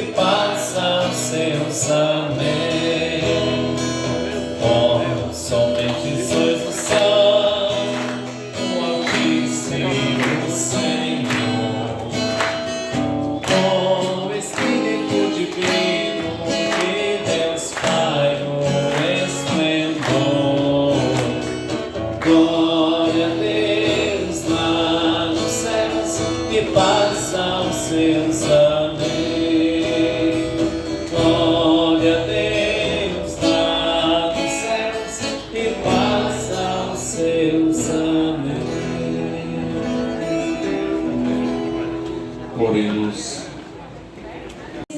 e passa os seus amém. Oh, somente sois o céu, o Altíssimo Senhor. Oh, Espírito Divino de Deus Pai no esplendor. Glória a Deus lá nos céus e passa os seus amém. Glória a Deus lá nos céus e passa os seus amém. Oremos.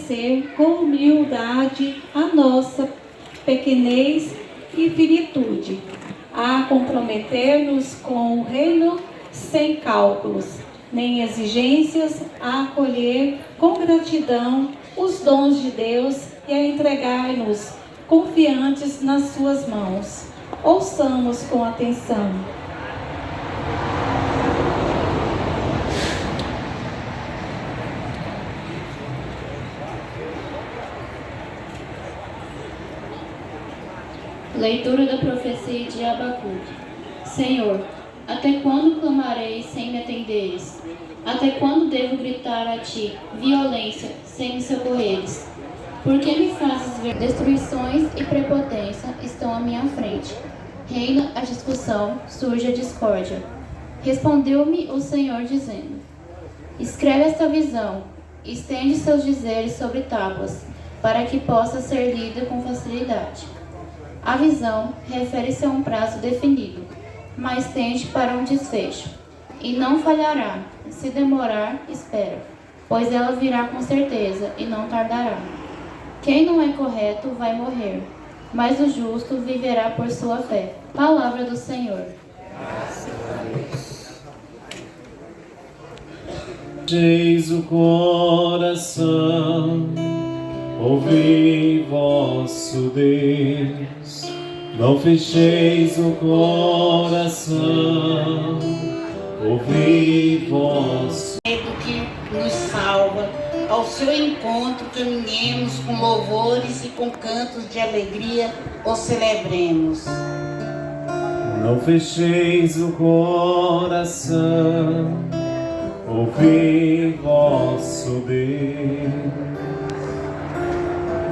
Ser com humildade a nossa pequenez e finitude, a comprometer-nos com o reino sem cálculos, nem exigências, a acolher com gratidão os dons de Deus e a entregar-nos confiantes nas suas mãos. Ouçamos com atenção. Leitura da profecia de Abacuque. Senhor, até quando clamarei sem me atenderes? Até quando devo gritar a ti, violência, sem me socorreres? Por que me fazes ver destruições e prepotência estão à minha frente? Reina a discussão, surge a discórdia. Respondeu-me o Senhor dizendo: escreve esta visão, estende seus dizeres sobre tábuas, para que possa ser lida com facilidade. A visão refere-se a um prazo definido, mas tende para um desfecho, e não falhará. Se demorar, espera, pois ela virá com certeza e não tardará. Quem não é correto vai morrer, mas o justo viverá por sua fé. Palavra do Senhor. Fecheis o coração, ouvi vosso Deus. Não fecheis o coração, ouvi vosso do que nos salva. Ao seu encontro caminhemos com louvores e com cantos de alegria o celebremos. Não fecheis o coração, ouvi vosso Deus.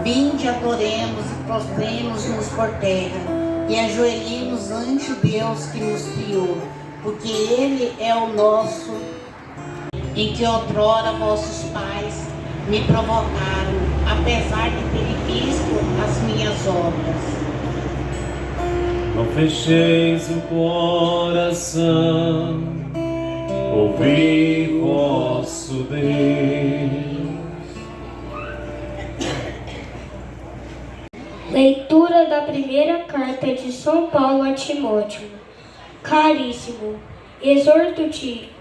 Vinde, adoremos e prostremos-nos por terra e ajoelhemos ante o Deus que nos criou, porque Ele é o nosso, em que outrora vossos pais me provocaram, apesar de terem visto as minhas obras. Não fecheis o coração, ouvi vosso Deus. Leitura da primeira carta de São Paulo a Timóteo. Caríssimo, exorto-te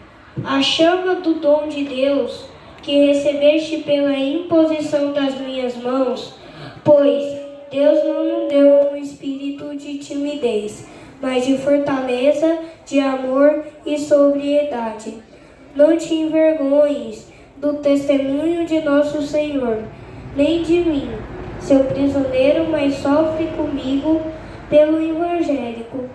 a chama do dom de Deus que recebeste pela imposição das minhas mãos, pois Deus não nos deu um espírito de timidez, mas de fortaleza, de amor e sobriedade. Não te envergonhes do testemunho de nosso Senhor, nem de mim, seu prisioneiro, mas sofre comigo pelo evangélico.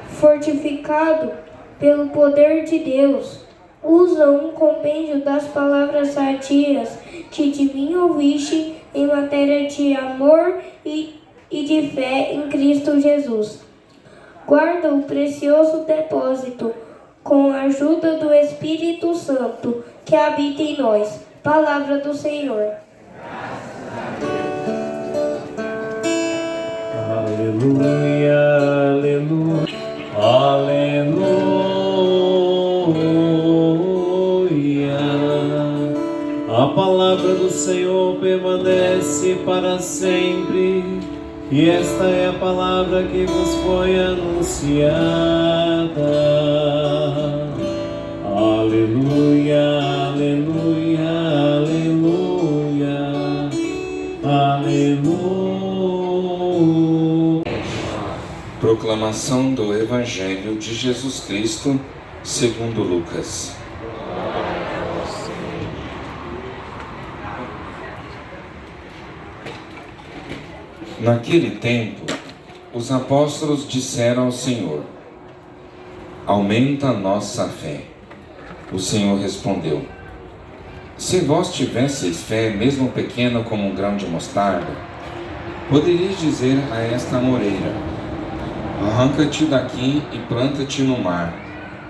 Fortificado pelo poder de Deus, usa um compêndio das palavras sadias que de mim ouviste em matéria de amor e de fé em Cristo Jesus. Guarda o precioso depósito com a ajuda do Espírito Santo que habita em nós. Palavra do Senhor. Aleluia, aleluia, aleluia. A palavra do Senhor permanece para sempre, e esta é a palavra que vos foi anunciada. Aleluia, aleluia, aleluia, aleluia. Proclamação do Evangelho de Jesus Cristo segundo Lucas. Naquele tempo, os apóstolos disseram ao Senhor: aumenta a nossa fé. O Senhor respondeu: se vós tivesseis fé, mesmo pequena como um grão de mostarda, poderíeis dizer a esta amoreira: arranca-te daqui e planta-te no mar,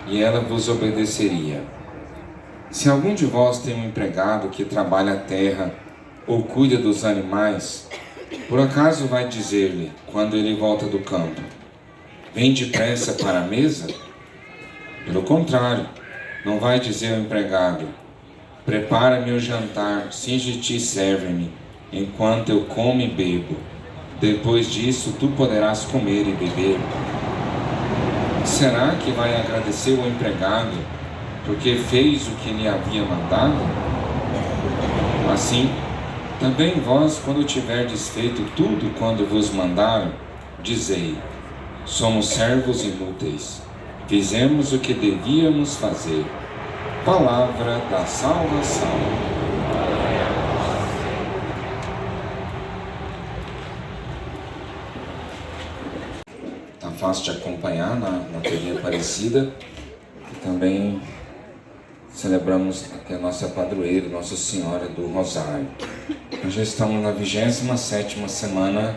e ela vos obedeceria. Se algum de vós tem um empregado que trabalha a terra ou cuida dos animais, por acaso vai dizer-lhe, quando ele volta do campo: vem depressa para a mesa? Pelo contrário, não vai dizer ao empregado: prepara-me o jantar, cinge-te e serve-me, enquanto eu como e bebo. Depois disso, tu poderás comer e beber. Será que vai agradecer o empregado porque fez o que lhe havia mandado? Assim, também vós, quando tiverdes feito tudo quando vos mandaram, dizei: somos servos inúteis, fizemos o que devíamos fazer. Palavra da salvação. Tá fácil de acompanhar na TV Aparecida. E também celebramos aqui a nossa padroeira, Nossa Senhora do Rosário. Nós já estamos na 27ª semana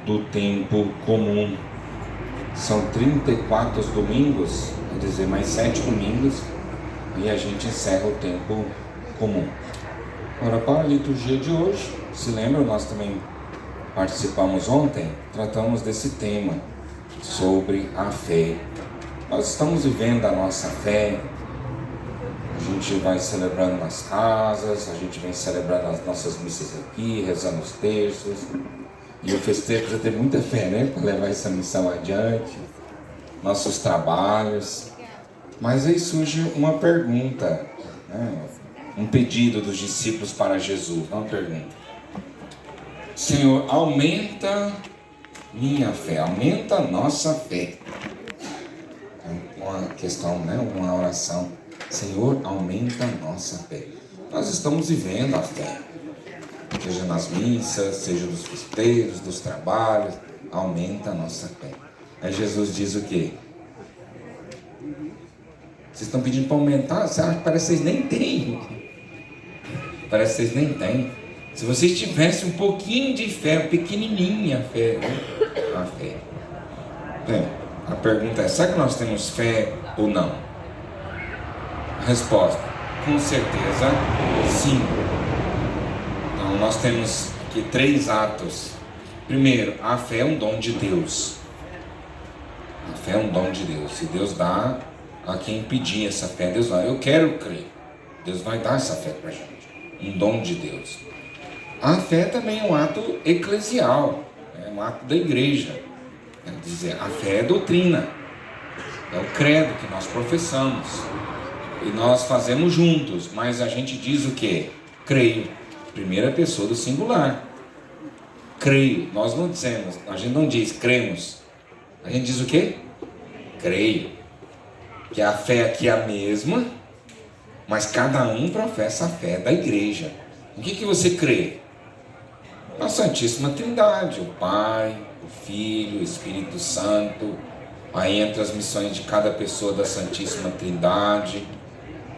do tempo comum. São 34 domingos, quer dizer, mais 7 domingos, e a gente encerra o tempo comum. Agora, para a liturgia de hoje, se lembram, nós também participamos ontem, tratamos desse tema, sobre a fé. Nós estamos vivendo a nossa fé, a gente vai celebrando nas casas, a gente vem celebrando as nossas missas aqui, rezando os terços, e o festeiro precisa ter muita fé, né, para levar essa missão adiante, nossos trabalhos. Mas aí surge uma pergunta, né? Um pedido dos discípulos para Jesus, uma pergunta: Senhor, aumenta minha fé, aumenta a nossa fé. Uma questão, né? Uma oração: Senhor, aumenta a nossa fé. Nós estamos vivendo a fé, seja nas missas, seja nos festejos, dos trabalhos, aumenta a nossa fé. Aí Jesus diz o quê? Vocês estão pedindo para aumentar? Parece que vocês nem têm. Parece que vocês nem têm. Se vocês tivessem um pouquinho de fé, pequenininha fé, né? A fé. Bem, a pergunta é: será que nós temos fé ou não? A resposta: com certeza sim. Então nós temos aqui 3 atos. Primeiro, a fé é um dom de Deus. A fé é um dom de Deus. E Deus dá a quem pedir essa fé. Deus vai: eu quero crer. Deus vai dar essa fé para a gente. Um dom de Deus. A fé também é um ato eclesial. É um ato da igreja. Quer dizer, a fé é doutrina. É o credo que nós professamos. E nós fazemos juntos. Mas a gente diz o quê? Creio. Primeira pessoa do singular. Creio. Nós não dizemos. A gente não diz cremos. A gente diz o quê? Creio. Que a fé aqui é a mesma, mas cada um professa a fé da igreja. O que você crê? A Santíssima Trindade, o Pai, o Filho, o Espírito Santo. Aí entra as missões de cada pessoa da Santíssima Trindade.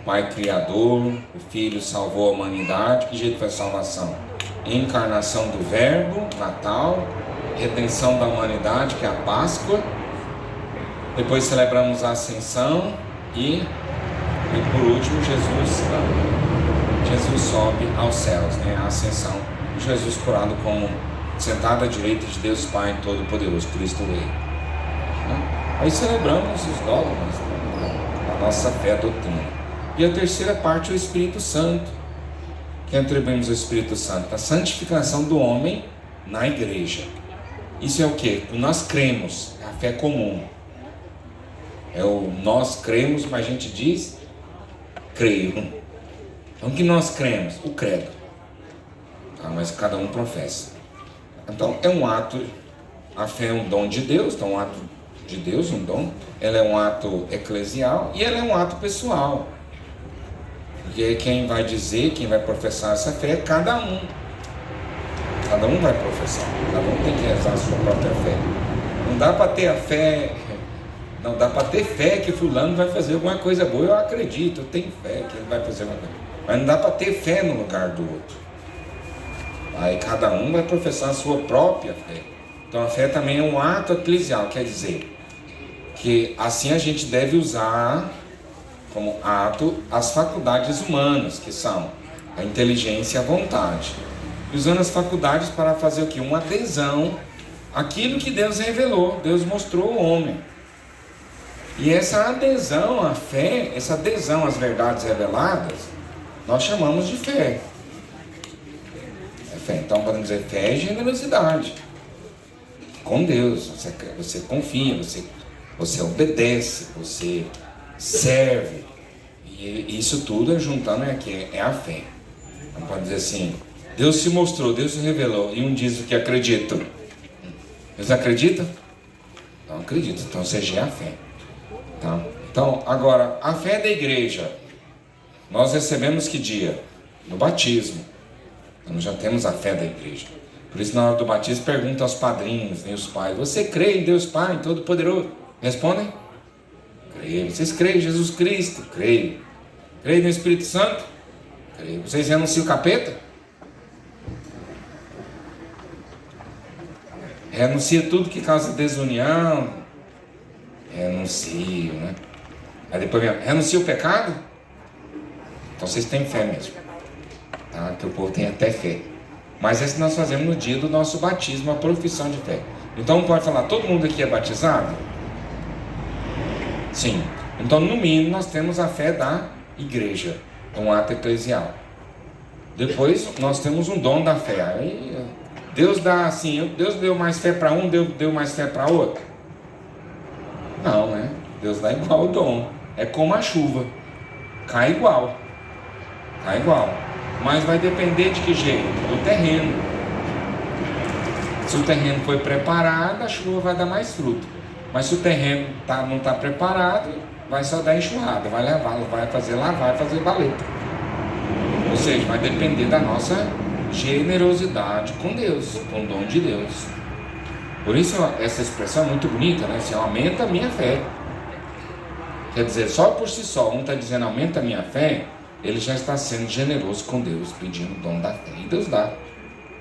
Pai Criador, o Filho salvou a humanidade. Que jeito foi a salvação? Encarnação do Verbo, Natal, redenção da humanidade, que é a Páscoa. Depois celebramos a Ascensão e por último Jesus sobe aos céus, né? A Ascensão. Jesus curado como sentado à direita de Deus Pai Todo-Poderoso, Cristo Rei. Aí celebramos os dogmas, a nossa fé, a doutrina. E a terceira parte é o Espírito Santo. Que atribuímos ao Espírito Santo? A santificação do homem na igreja. Isso é o que? Nós cremos, é a fé comum. É o nós cremos, mas a gente diz creio. Então o que nós cremos? O credo. Mas cada um professa. Então é um ato, a fé é um dom de Deus, então um ato de Deus, um dom. Ela é um ato eclesial e ela é um ato pessoal. Porque quem vai dizer, quem vai professar essa fé é cada um. Cada um vai professar, cada um tem que rezar a sua própria fé. Não dá para ter a fé, não dá para ter fé que fulano vai fazer alguma coisa boa. Eu acredito, eu tenho fé que ele vai fazer uma coisa. Mas não dá para ter fé no lugar do outro. Aí cada um vai professar a sua própria fé. Então a fé também é um ato eclesial, quer dizer que assim a gente deve usar como ato as faculdades humanas, que são a inteligência e a vontade. E usando as faculdades para fazer o quê? Uma adesão àquilo que Deus revelou, Deus mostrou ao homem. E essa adesão à fé, essa adesão às verdades reveladas, nós chamamos de fé. É fé. Então podemos dizer, fé é generosidade com Deus. Você confia, você obedece, você serve. E isso tudo juntando aqui é a fé. Não pode dizer assim, Deus se mostrou, Deus se revelou, e um diz o que acredita. Eles acreditam? Não acreditam, então seja a fé. Tá? Então, agora, a fé da igreja, nós recebemos que dia? No batismo. Então, nós já temos a fé da igreja. Por isso, na hora do batismo, pergunta aos padrinhos e os pais, você crê em Deus Pai Todo-Poderoso? Respondem? Creio. Vocês creem em Jesus Cristo? Creio. Creio no Espírito Santo? Creio. Vocês renunciam o capeta? Renuncia tudo que causa desunião? Renuncio, né? Aí depois vem, renuncia o pecado? Então vocês têm fé mesmo, tá? Que o povo tem até fé. Mas esse nós fazemos no dia do nosso batismo, a profissão de fé. Então pode falar, todo mundo aqui é batizado? Sim. Então no mínimo nós temos a fé da igreja, um ato eclesial. Depois nós temos um dom da fé. Aí Deus dá assim, Deus deu mais fé para um, deu mais fé para outro? Não, né? Deus dá igual o dom. É como a chuva, cai igual. Cai igual. Mas vai depender de que jeito? Do terreno. Se o terreno foi preparado, a chuva vai dar mais fruto. Mas se o terreno não está preparado, vai só dar enxurrada, vai levar, vai fazer lavar, vai fazer valeta. Ou seja, vai depender da nossa generosidade com Deus, com o dom de Deus. Por isso essa expressão é muito bonita, né? Assim, aumenta a minha fé. Quer dizer, só por si só, um está dizendo aumenta a minha fé, ele já está sendo generoso com Deus, pedindo o dom da fé. E Deus dá.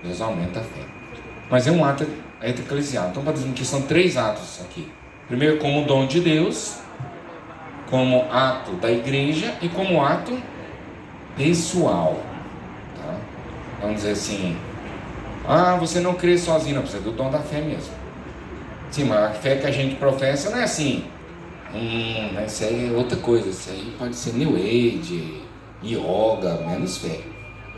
Deus aumenta a fé. Mas é um ato eclesial. Então, para dizer que são 3 atos aqui. Primeiro, como dom de Deus, como ato da igreja e como ato pessoal. Tá? Vamos dizer assim, você não crê sozinho, não, precisa do dom da fé mesmo. Sim, mas a fé que a gente professa não é assim. Isso aí é outra coisa. Isso aí pode ser New Age, yoga, menos fé.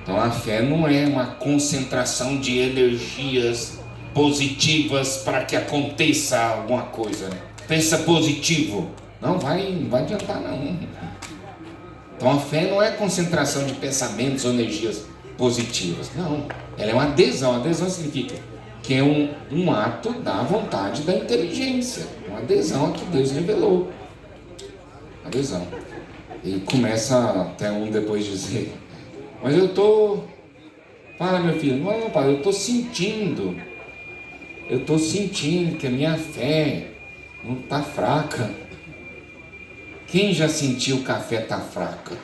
Então a fé não é uma concentração de energias positivas para que aconteça alguma coisa, né? Pensa positivo. Não vai adiantar não. Então a fé não é concentração de pensamentos ou energias positivas. Não, ela é uma adesão. Adesão significa que é um ato da vontade da inteligência. Uma adesão a que Deus revelou. Adesão. E começa até um depois dizer, mas eu estou... Fala, meu filho, não, pai, eu estou sentindo que a minha fé não está fraca. Quem já sentiu que a fé está fraca?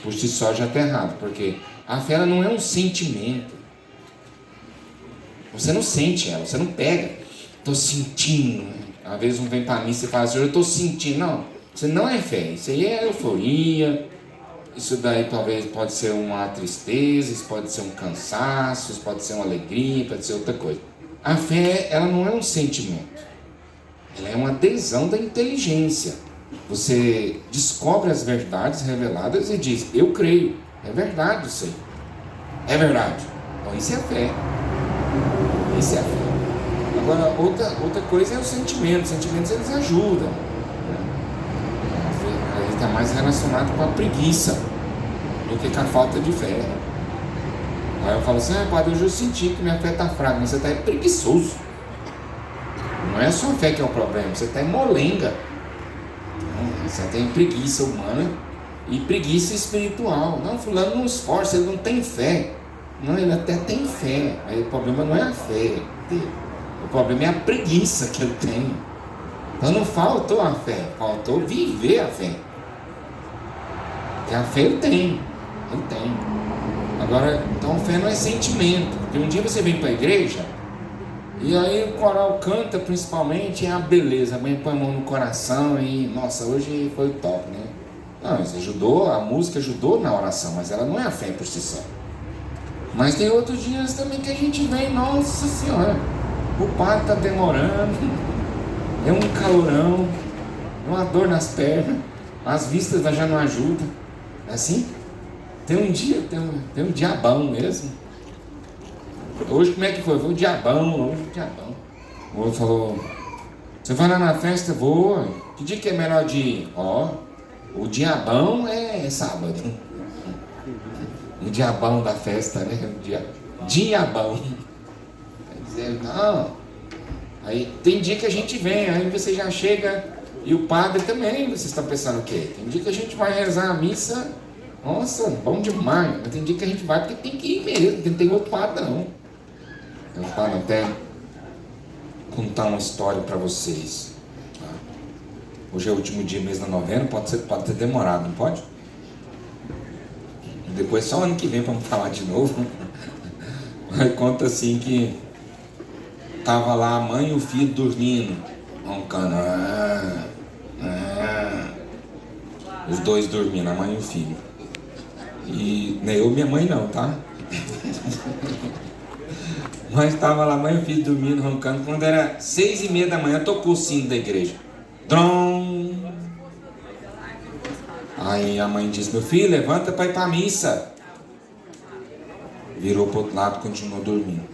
Por si só já está errado, porque a fé ela não é um sentimento. Você não sente ela, você não pega. Estou sentindo. Às vezes um vem para mim e fala assim, eu estou sentindo. Não, isso não é fé, isso aí é euforia. Isso daí talvez pode ser uma tristeza, isso pode ser um cansaço, isso pode ser uma alegria, pode ser outra coisa. A fé, ela não é um sentimento. Ela é uma adesão da inteligência. Você descobre as verdades reveladas e diz, eu creio, é verdade isso aí. É verdade. Então isso é a fé. Isso é a fé. Agora, outra coisa é o sentimento. Os sentimentos, eles ajudam. Ele está mais relacionado com a preguiça do que com a falta de fé. Aí eu falo assim, padre, eu já senti que minha fé está fraca, mas você está preguiçoso. Não é só a fé que é o problema, você está molenga. Você tem preguiça humana e preguiça espiritual. Não, fulano não esforça, ele não tem fé. Não, ele até tem fé, mas o problema não é a fé dele. O problema é a preguiça que ele tem. Então não faltou a fé, faltou viver a fé. Porque a fé ele tem. Agora, então fé não é sentimento. Porque um dia você vem para a igreja e aí o coral canta principalmente, é a beleza, põe a mão no coração e, nossa, hoje foi top, né? Não, isso ajudou, a música ajudou na oração, mas ela não é a fé por si só. Mas tem outros dias também que a gente vem, nossa senhora, o padre está demorando, é um calorão, é uma dor nas pernas, as vistas já não ajudam. É assim? Tem um dia, tem um diabão mesmo. Hoje como é que foi? Foi o diabão, hoje o diabão. O outro falou, você vai lá na festa? Vou. Que dia que é melhor de ir? Ó, o diabão é sábado. O diabão da festa, né? Diabão. Quer dizer, não. Aí tem dia que a gente vem, aí você já chega, e o padre também, vocês estão pensando o quê? Tem dia que a gente vai rezar a missa, nossa, bom demais. Mas tem dia que a gente vai porque tem que ir mesmo, porque não tem outro padre não. Eu falo até contar uma história para vocês. Tá? Hoje é o último dia mesmo da novena, pode ter demorado, não pode? Depois só ano que vem para falar de novo. Mas conta assim que tava lá a mãe e o filho dormindo, roncando. Os dois dormindo, a mãe e o filho. E nem eu e minha mãe não, tá? Mas estava lá a mãe e o filho dormindo, roncando. Quando era 6:30 da manhã, tocou o sino da igreja. Drom! Aí a mãe disse, meu filho, levanta para ir para a missa. Virou para o outro lado e continuou dormindo.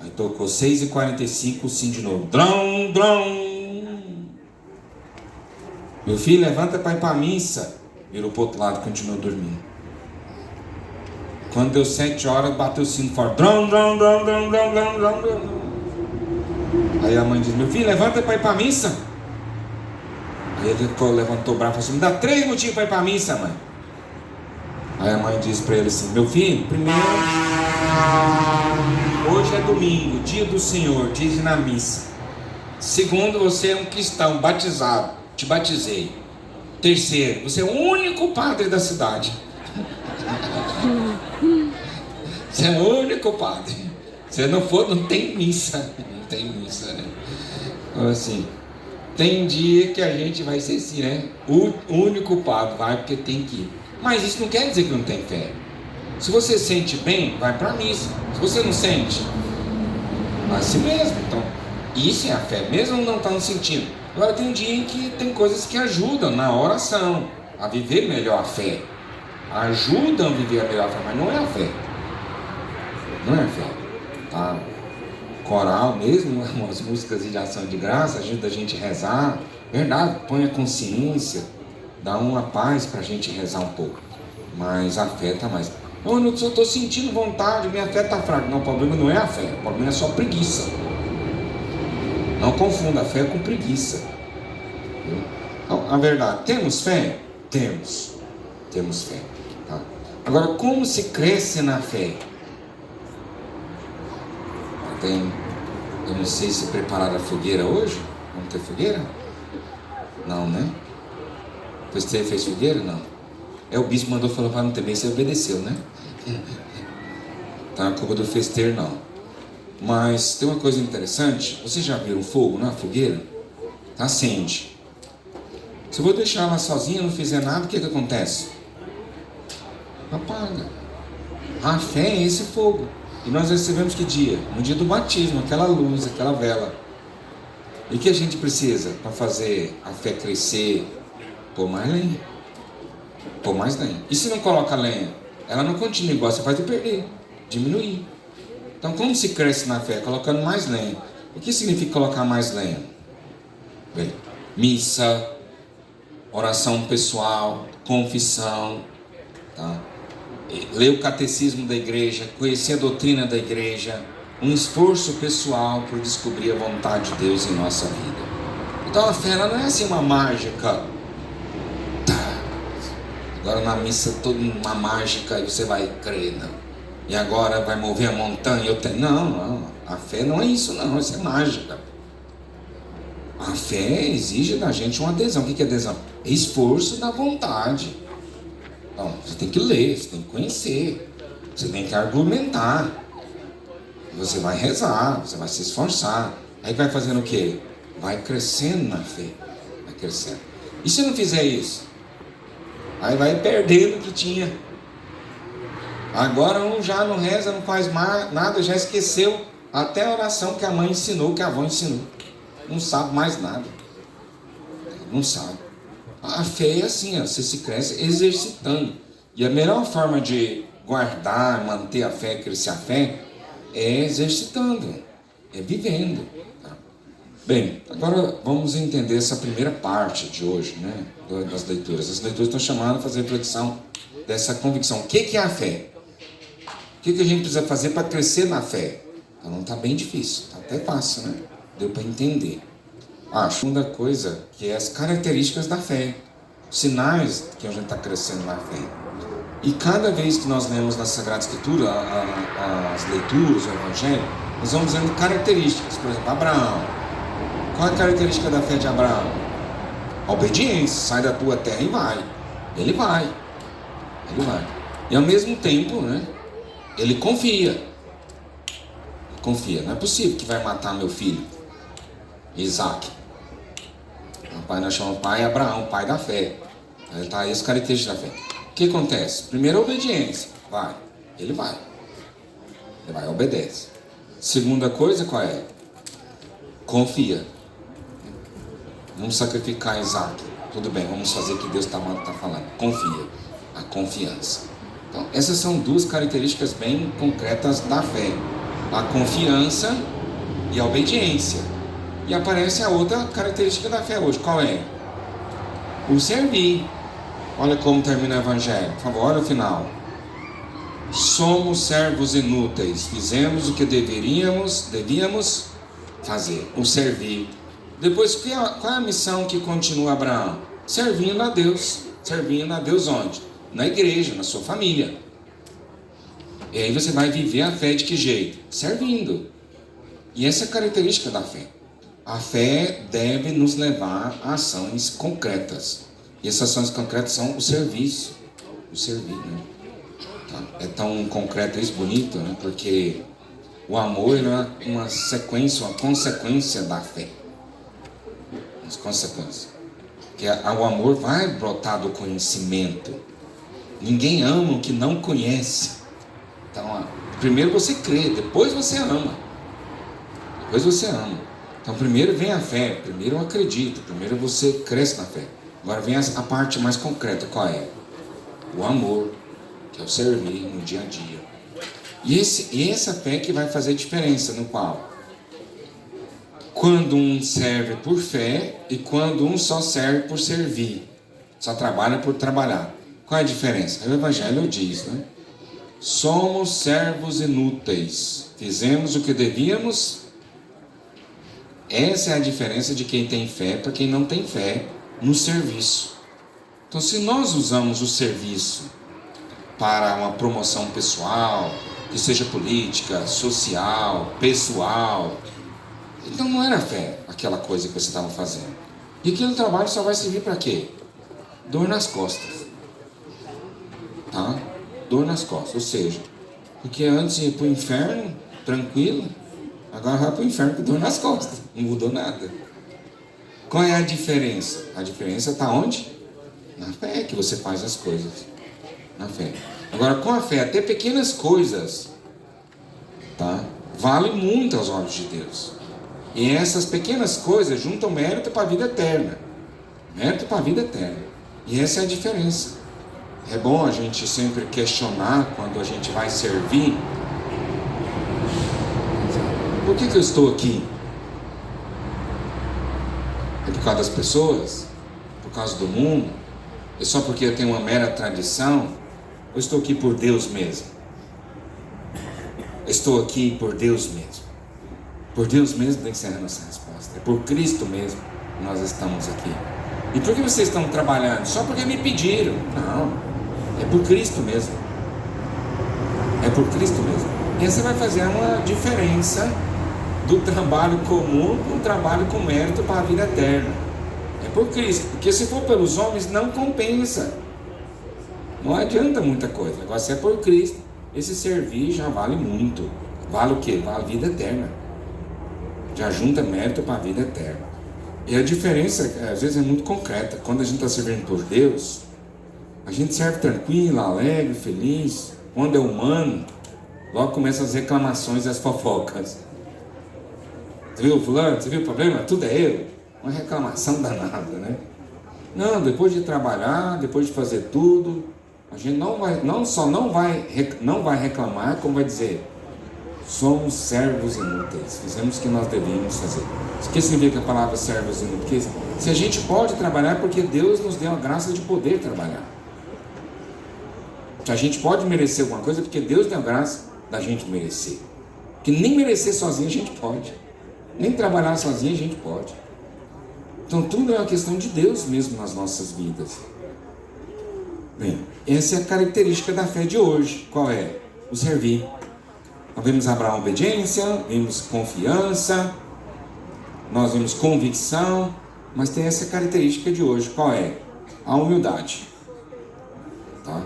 Aí tocou 6:45, o sino de novo. Drom, drom! Meu filho, levanta para ir para a missa. Virou para o outro lado e continuou dormindo. Quando deu 7 horas, bateu o sino fora. Drom, drom, drom, drom, drom, drom, drom, drom. Aí a mãe disse, meu filho, levanta para ir para a missa. Aí ele levantou o braço e falou assim, me dá 3 motivos para ir para a missa, mãe. Aí a mãe disse para ele assim, meu filho, primeiro, hoje é domingo, dia do Senhor, diz na missa. Segundo, você é um cristão batizado, te batizei. Terceiro, você é o único padre da cidade. Você é o único padre. Se não for, não tem missa. Não tem missa, né? Então, assim, tem dia que a gente vai ser assim, né? O único padre vai porque tem que ir. Mas isso não quer dizer que não tem fé. Se você sente bem, vai para a missa. Se você não sente, vai assim mesmo. Então, isso é a fé, mesmo não estando sentindo. Agora tem um dia em que tem coisas que ajudam na oração a viver melhor a fé. Ajudam a viver a melhor fé, mas não é a fé. Não é a fé. Tá? Coral mesmo, umas músicas de ação de graça, ajuda a gente a rezar. Verdade, põe a consciência, dá uma paz para a gente rezar um pouco. Mas a fé está mais. Eu não estou sentindo vontade, minha fé está fraca. Não, o problema não é a fé, o problema é só preguiça. Não confunda a fé com preguiça. Então, a verdade, temos fé? Temos fé. Tá? Agora, como se cresce na fé? Eu não sei se prepararam a fogueira hoje. Vamos ter fogueira? Não, né? Você fez fogueira? Não. O bispo mandou falar para não ter bem, você obedeceu, né? Tá, a culpa do festeiro não. Mas tem uma coisa interessante. Vocês já viram fogo na fogueira? Acende. Se eu vou deixar ela sozinha, não fizer nada, o que acontece? Apaga. A fé é esse fogo. E nós recebemos que dia? No dia do batismo, aquela luz, aquela vela. E o que a gente precisa para fazer a fé crescer? Pôr mais lenha. Pôr mais lenha. E se não coloca lenha? Ela não continua igual, você faz de perder, diminuir. Então como se cresce na fé? Colocando mais lenha. O que significa colocar mais lenha? Bem, missa, oração pessoal, confissão, tá? Ler o catecismo da igreja, conhecer a doutrina da igreja, um esforço pessoal por descobrir a vontade de Deus em nossa vida. Então a fé ela não é assim uma mágica. Tá. Agora na missa toda uma mágica e você vai crer, não. e agora vai mover a montanha. Não, a fé não é isso não, isso é mágica. A fé exige da gente uma adesão. O que é adesão? É esforço da vontade. Então, você tem que ler, você tem que conhecer, você tem que argumentar, você vai rezar, você vai se esforçar. Aí vai fazendo o quê? Vai crescendo na fé, vai crescendo. E se não fizer isso? Aí vai perdendo o que tinha. Agora um já não reza, não faz mais nada, já esqueceu até a oração que a mãe ensinou, que a avó ensinou. Não sabe mais nada. Não sabe. A fé é assim, ó, você se cresce exercitando. E a melhor forma de guardar, manter a fé, crescer a fé, é exercitando, é vivendo. Tá? Bem, agora vamos entender essa primeira parte de hoje, né, das leituras. As leituras estão chamando a fazer reflexão dessa convicção. O que é a fé? O que a gente precisa fazer para crescer na fé? Então, não está bem difícil, está até fácil, né? Deu para entender. A segunda coisa que é as características da fé, sinais que a gente está crescendo na fé. E cada vez que nós lemos na Sagrada Escritura as leituras, o Evangelho, nós vamos vendo características. Por exemplo, Abraão. Qual é a característica da fé de Abraão? A obediência. Sai da tua terra e vai. Ele vai. Ele vai. E ao mesmo tempo, né, ele confia. Confia. Não é possível que vai matar meu filho Isaac. O pai nós chamamos pai Abraão, pai da fé. Ele está aí as características da fé. O que acontece? Primeiro, a obediência. Vai. Ele vai. Ele vai, obedece. Segunda coisa, qual é? Confia. Vamos sacrificar Isaac. Tudo bem, vamos fazer o que Deus está falando. Confia. A confiança. Então, essas são duas características bem concretas da fé. A confiança e a obediência. E aparece a outra característica da fé hoje. Qual é? O servir. Olha como termina o Evangelho. Por favor, olha o final. Somos servos inúteis. Fizemos o que devíamos fazer. O servir. Depois, qual é a missão que continua Abraão? Servindo a Deus. Servindo a Deus onde? Na igreja, na sua família. E aí você vai viver a fé de que jeito? Servindo. E essa é a característica da fé. A fé deve nos levar a ações concretas. E essas ações concretas são o serviço. O servir, né? Tá? É tão concreto isso, bonito, né? Porque o amor é uma sequência, uma consequência da fé. Uma consequência. Porque o amor vai brotar do conhecimento. Ninguém ama o que não conhece. Então, primeiro você crê, depois você ama. Depois você ama. Então, primeiro vem a fé, primeiro eu acredito, primeiro você cresce na fé. Agora vem a parte mais concreta, qual é? O amor, que é o servir no dia a dia. E essa fé que vai fazer diferença, no qual? Quando um serve por fé e quando um só serve por servir. Só trabalha por trabalhar. Qual é a diferença? O Evangelho diz, né? Somos servos inúteis. Fizemos o que devíamos. Essa é a diferença de quem tem fé para quem não tem fé no serviço. Então, se nós usamos o serviço para uma promoção pessoal, que seja política, social, pessoal, então não era fé aquela coisa que você estava fazendo. E aquele trabalho só vai servir para quê? Dor nas costas. Tá? Dor nas costas. Ou seja, porque antes ia para o inferno, tranquilo, agora vai para o inferno com dor nas costas. Não mudou nada. Qual é a diferença? A diferença está onde? Na fé que você faz as coisas. Na fé. Agora, com a fé, até pequenas coisas, tá? Valem muito aos olhos de Deus. E essas pequenas coisas juntam mérito para a vida eterna. Mérito para a vida eterna. E essa é a diferença. É bom a gente sempre questionar quando a gente vai servir. Por que eu estou aqui? É por causa das pessoas? Por causa do mundo? É só porque eu tenho uma mera tradição? Ou estou aqui por Deus mesmo? Estou aqui por Deus mesmo. Por Deus mesmo tem que ser a nossa resposta. É por Cristo mesmo que nós estamos aqui. E por que vocês estão trabalhando? Só porque me pediram? Não. É por Cristo mesmo. É por Cristo mesmo. E essa vai fazer uma diferença do trabalho comum para um trabalho com mérito para a vida eterna. É por Cristo. Porque se for pelos homens, não compensa. Não adianta muita coisa. Agora, se é por Cristo, esse servir já vale muito. Vale o quê? Vale a vida eterna. Já junta mérito para a vida eterna. E a diferença, às vezes, é muito concreta. Quando a gente está servindo por Deus, a gente serve tranquilo, alegre, feliz. Quando é humano, logo começam as reclamações e as fofocas. Você viu fulano? Você viu o problema? Tudo é eu. Uma reclamação danada, né? Não, depois de trabalhar, depois de fazer tudo, a gente não vai reclamar, como vai dizer, somos servos inúteis, fizemos o que nós devíamos fazer. Isso que significa a palavra servos inúteis? Porque se a gente pode trabalhar é porque Deus nos deu a graça de poder trabalhar. Se a gente pode merecer alguma coisa é porque Deus deu a graça da gente merecer. Que nem merecer sozinho a gente pode. Nem trabalhar sozinho a gente pode. Então tudo é uma questão de Deus mesmo nas nossas vidas. Bem, essa é a característica da fé de hoje. Qual é? O servir. Nós vemos Abraão obediência, vimos confiança, nós vimos convicção, mas tem essa característica de hoje. Qual é? A humildade. Tá?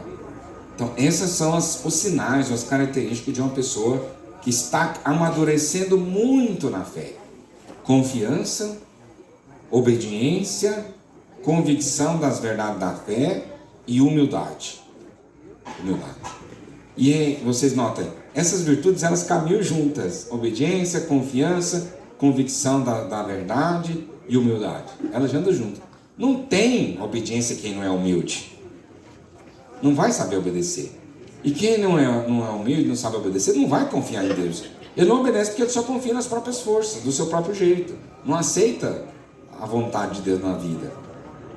Então essas são os sinais, as características de uma pessoa que está amadurecendo muito na fé. Confiança, obediência, convicção das verdades da fé e humildade. E vocês notem, essas virtudes elas caminham juntas. Obediência, confiança, convicção da verdade e humildade. Elas andam juntas. Não tem obediência quem não é humilde. Não vai saber obedecer. E quem não é humilde, não sabe obedecer, não vai confiar em Deus. Ele não obedece porque ele só confia nas próprias forças, do seu próprio jeito. Não aceita a vontade de Deus na vida.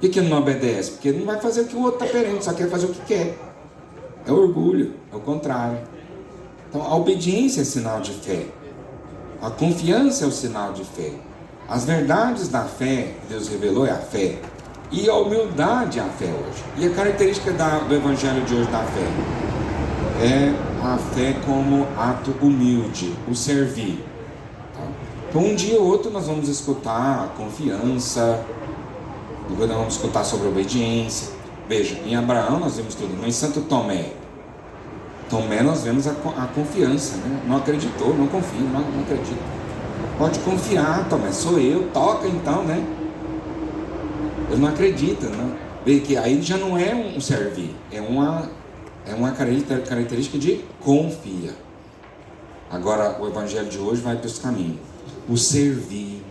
Por que ele não obedece? Porque ele não vai fazer o que o outro está querendo, só quer fazer o que quer. É orgulho, é o contrário. Então a obediência é sinal de fé. A confiança é o sinal de fé. As verdades da fé que Deus revelou é a fé. E a humildade é a fé hoje. E a característica do evangelho de hoje da fé é a fé como ato humilde, o servir. Tá? Então um dia ou outro nós vamos escutar a confiança, depois nós vamos escutar sobre a obediência. Veja, em Abraão nós vemos tudo, mas em Santo Tomé nós vemos a confiança, né? Não acreditou, não confia, não acredita. Pode confiar, Tomé, sou eu, toca então, né? Ele não acredita, não. Vê que aí já não é um servir, é uma característica de confia. Agora o evangelho de hoje vai para esse caminho. O servir.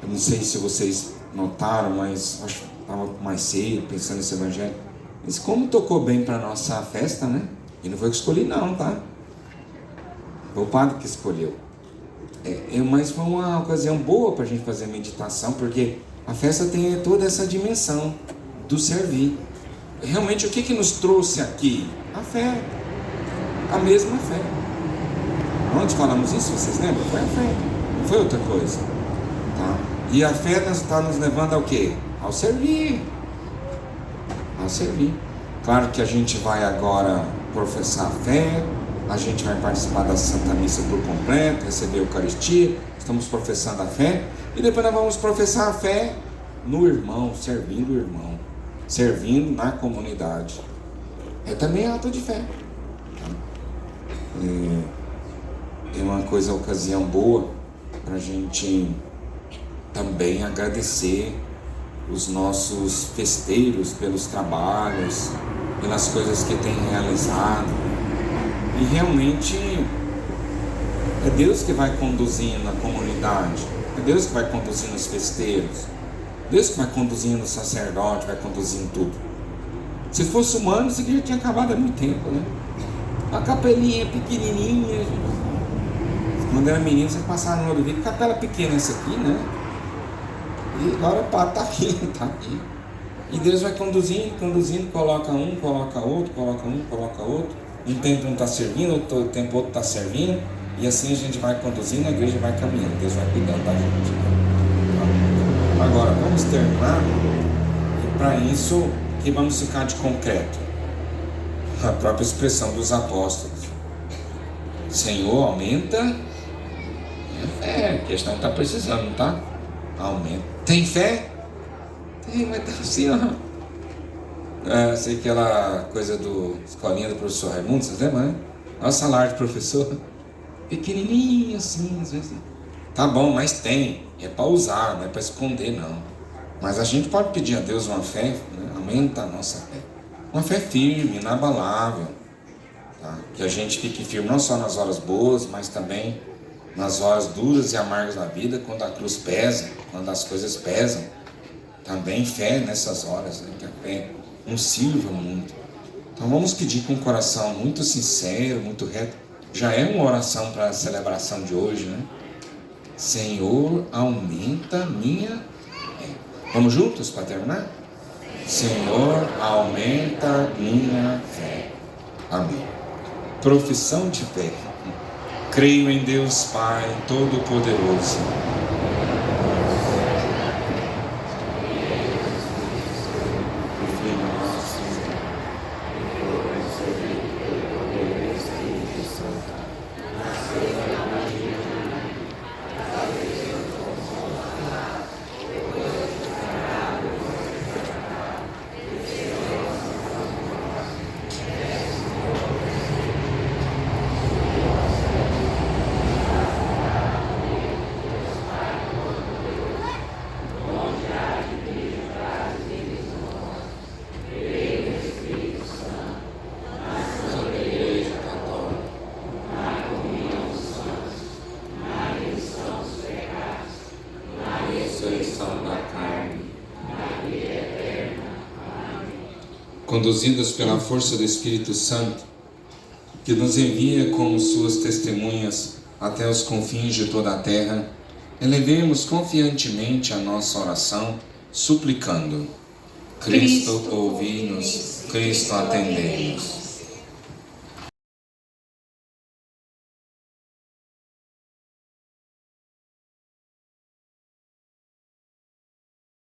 Eu não sei se vocês notaram, mas acho que estava mais cedo pensando nesse evangelho. Mas como tocou bem para a nossa festa, né? E não foi eu que escolhi não, tá? Foi o padre que escolheu. Mas foi uma ocasião boa para a gente fazer meditação, porque a festa tem toda essa dimensão do servir. Realmente o que nos trouxe aqui? A fé. A mesma fé. Onde falamos isso, vocês lembram? Foi a fé, não foi outra coisa. Tá? E a fé está nos levando ao quê? Ao servir. Ao servir. Claro que a gente vai agora professar a fé, a gente vai participar da Santa Missa por completo, receber a Eucaristia, estamos professando a fé, e depois nós vamos professar a fé no irmão, servindo o irmão, servindo na comunidade. É também ato de fé. É uma ocasião boa para a gente também agradecer os nossos festeiros pelos trabalhos, pelas coisas que têm realizado. E realmente é Deus que vai conduzindo a comunidade, é Deus que vai conduzindo os festeiros, Deus que vai conduzindo o sacerdote, vai conduzindo tudo. Se fosse humano, isso aqui já tinha acabado há muito tempo, né? Uma capelinha pequenininha, gente. Quando era menino, você passava no outro vídeo, capela pequena essa aqui, né? E agora o padre está aqui, está aqui. E Deus vai conduzindo, coloca um, coloca outro, coloca um, coloca outro. Um tempo um está servindo, outro tempo outro está servindo. E assim a gente vai conduzindo, a igreja vai caminhando. Deus vai cuidando da gente. Tá? Agora, vamos terminar. E para isso, que vamos ficar de concreto? A própria expressão dos apóstolos. Senhor, aumenta minha fé. A questão está precisando, não tá? Aumenta. Tem fé? Tem, mas tá assim, ó. Sei aquela coisa do escolinha do professor Raimundo, vocês lembram, né? Olha o salário de professor. Pequenininho assim, às vezes. Tá bom, mas tem. É para usar, não é para esconder, não. Mas a gente pode pedir a Deus uma fé, né? Aumenta a nossa fé. Uma fé firme, inabalável. Tá? Que a gente fique firme não só nas horas boas, mas também nas horas duras e amargas da vida, quando a cruz pesa, quando as coisas pesam. Também fé nessas horas, né? Que a fé nos sirva muito. Então vamos pedir com um coração muito sincero, muito reto. Já é uma oração para a celebração de hoje, né? Senhor, aumenta minha fé. Vamos juntos para terminar? Senhor, aumenta minha fé. Amém. Profissão de fé. Creio em Deus Pai Todo-Poderoso, conduzidos pela força do Espírito Santo, que nos envia como suas testemunhas até os confins de toda a terra, elevemos confiantemente a nossa oração, suplicando: Cristo, ouvi-nos, Cristo, atendei-nos.